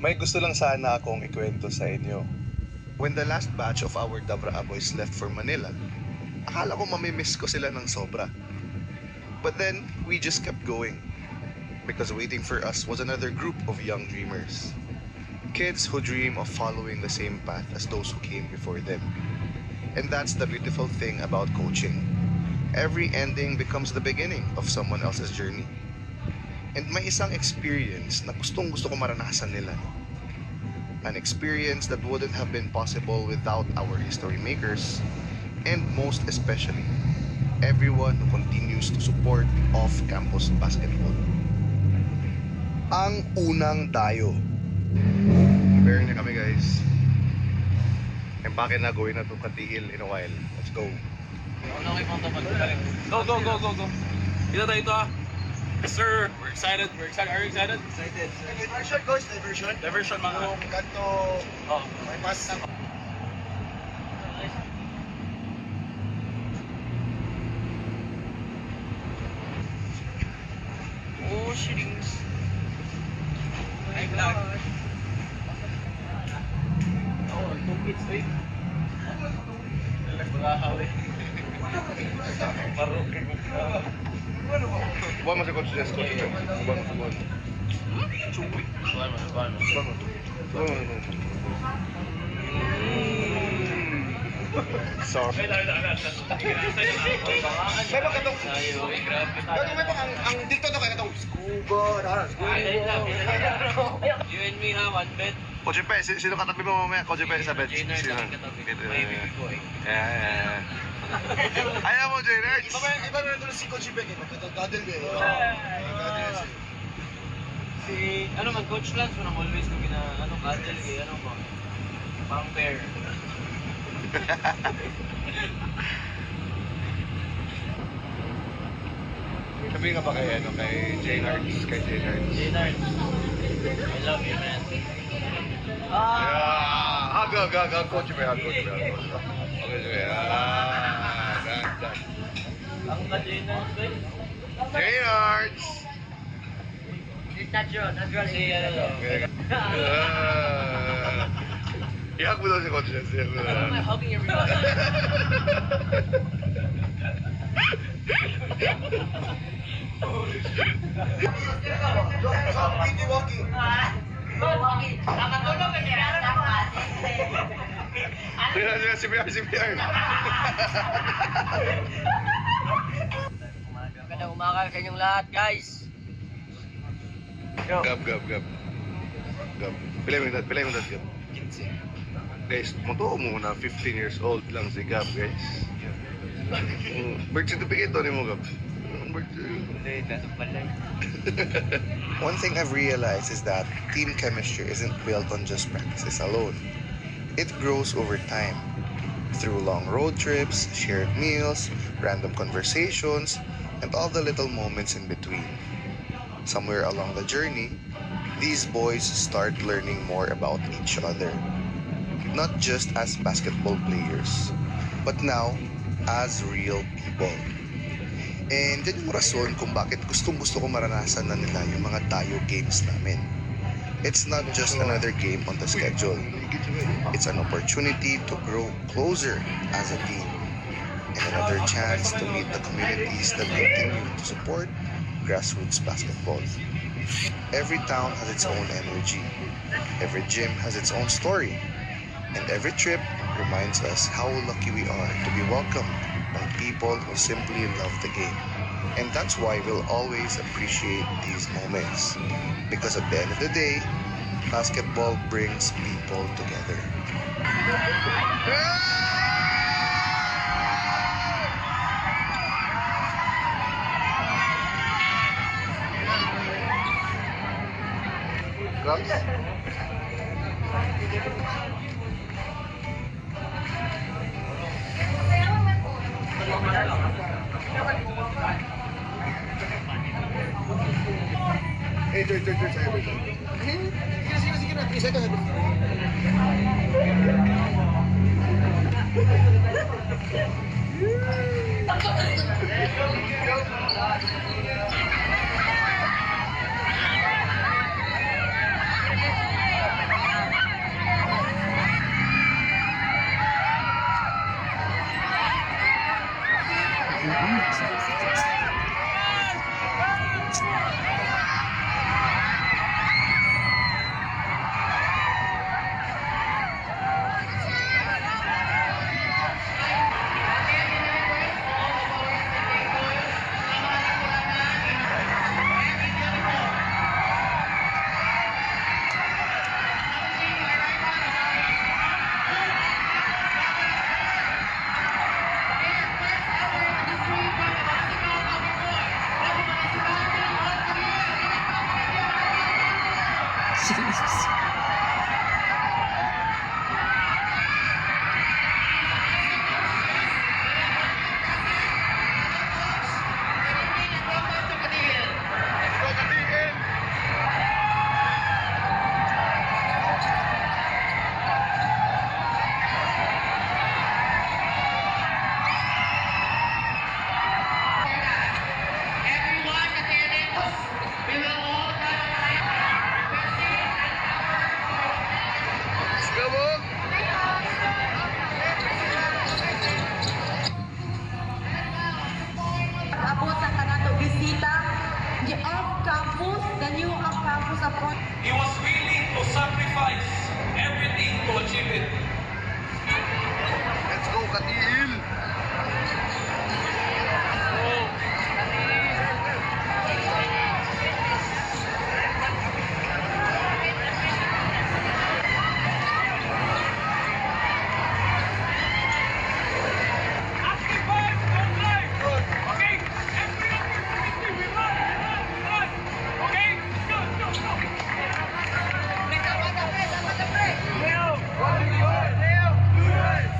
May gusto lang sana akong ikwento sa inyo. When the last batch of our Dabra boys left for Manila, akala ko mamimiss ko sila ng sobra. But then, we just kept going. Because waiting for us was another group of young dreamers. Kids who dream of following the same path as those who came before them. And that's the beautiful thing about coaching. Every ending becomes the beginning of someone else's journey. And may isang experience na gustong-gusto ko maranasan nila. An experience that wouldn't have been possible without our history makers, and most especially, everyone who continues to support off-campus basketball. Ang unang dayo. Prepare niya kami, guys. Empake na, gawin na itong kantigil in a while. Let's go. Go. Dito tayo ito ah. Yes, sir. We're excited. Are you excited? Excited. Diversion, coach. Diversion. Diversion mga. Yung kanto, Oh. may pass. Oh, shitings. My God. Oh, 2 kids eh. Nagpagahawi. Marukin mo ka. Buwan mo si Coach Jess, Coach Jess. Buwan mo. Chumpi. Buwan mo. Buwan mo. Sorry. May mga katong, may mga ang dito to kaya katong scuba, You and me ha, one bed. Coach Pe, sino katabi mo mamaya? Coach Pe sa bed. Jaynard Sino? lang katabi. May baby ko eh. Yeah. Ayaw mo, Jaynard. iba na ito si Coach Beck, magkatagdadal eh. Si, ano man, Coach Lance, mo nang always kami na, cuddle eh, mo, pang pair. Sabi nga ba kay Jaynard? Jaynard, I love you, man. Yeah. Hug, Coach Pe, hug. Okay, done. Ang ka, Jaynard, ba? Jaynard! Natural. Si, I-hug mo daw si Coach Jess. I'm not hugging everybody. Pretty walking. CPR. Magandang umaga sa inyong lahat, guys. Gab. Pilay mo that, Gab. Guys, matuo mo na 15 years old lang si Gab, guys. Birth certificate ni mo, Gab. One thing I've realized is that team chemistry isn't built on just practices alone. It grows over time. Through long road trips, shared meals, random conversations, and all the little moments in between. Somewhere along the journey, these boys start learning more about each other. Not just as basketball players, but now as real people. And yan yung rason kung bakit gustong-gusto ko maranasan na nila yung mga tayo games namin. It's not just another game on the schedule. It's an opportunity to grow closer as a team. And another chance to meet the communities that continue to support grassroots basketball. Every town has its own energy. Every gym has its own story. And every trip reminds us how lucky we are to be welcomed by people who simply love the game. And that's why we'll always appreciate these moments. Because at the end of the day, basketball brings people together. Gloves? Ito, sa'yo. Sige na, 3 seconds. Jesus. Abot sa kanato bisita, the off-campus, the new off-campus approach. He was willing to sacrifice everything to achieve it. Let's go, Katiil! Active vibes, don't lie. Okay? Every opportunity we run. Okay? Go, go, go. Leo, what do you want? Leo, do this.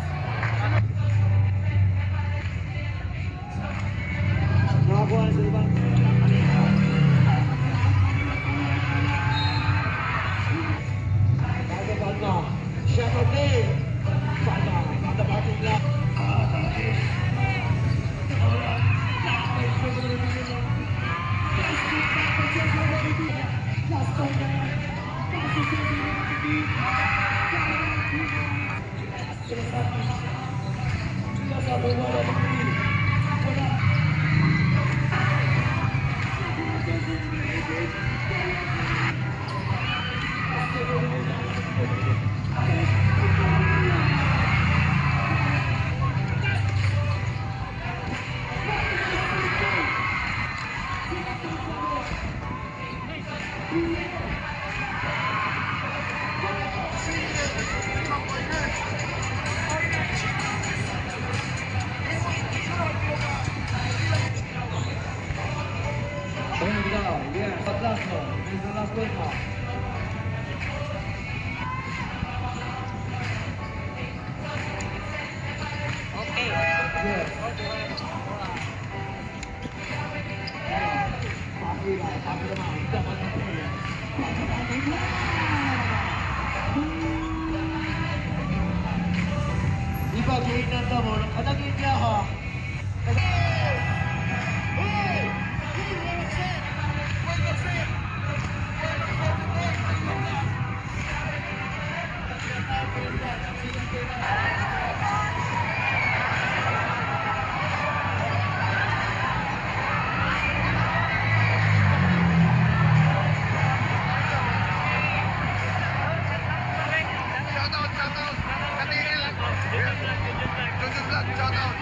Shoutout! Katiil! Jojo Vlog, shoutout!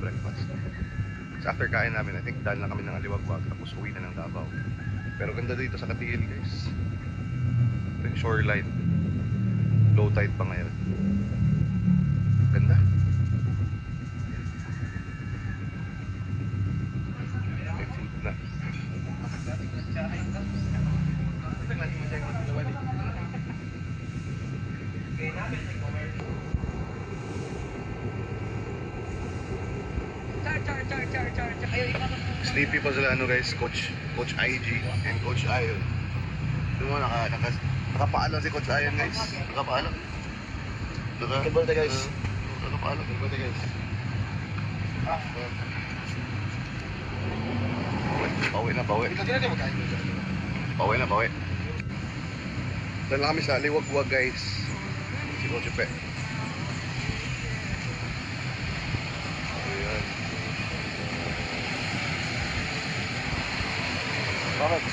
breakfast. So after kain namin, I think dahil lang kami ng Aliwagwag tapos uwi na ng Davao. Pero ganda dito sa Katiil guys. Ito yung shoreline. Low tide pa ngayon. Ganda. May food na. Sleepy pa sila ano guys, Coach IG and Coach Ayon. Ito mo, nakapaalam si Coach Ayon guys. Nakapaalam. Kibol tayo guys. Nakapaalam. Kibol tayo guys. Pauwi na, pauwi. Pauwi na, pauwi. Doon lang kami sa Aliwagwag guys. Si Coach Pe. Ayan. Bakit?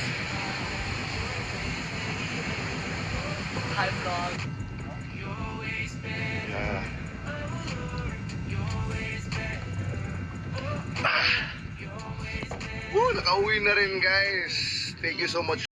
Hi vlog. Ah. Nakauwi na rin guys. Thank you so much